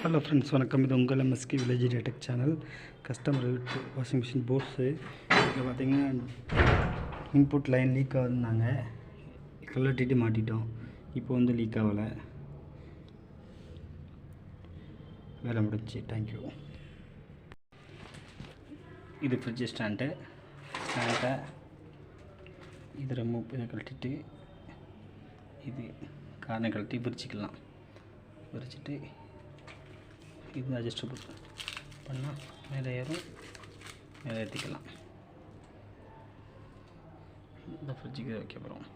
Hello friends, வணக்கம். இது உங்கள் MSK village tech channel. Customer washing machine boards இதில் பார்த்திங்கன்னா இன்புட் லைன் லீக் ஆகுதுன்னாங்க. கழட்டிட்டு மாட்டிட்டோம். இப்போ வந்து லீக் ஆகலை. வேலை முடிஞ்சு. தேங்க்யூ. இது ஃப்ரிட்ஜ் ஸ்டாண்டை இது ரிமூவ் இதை கழட்டிட்டு இது காரணம் கழட்டி விரிச்சிட்டு இது அட்ஜஸ்டபிள் பண்ணால் மேலே ஏறும். மேலே ஏற்றிக்கலாம். இந்த ஃப்ரிட்ஜுக்கு வைக்க போகிறோம்.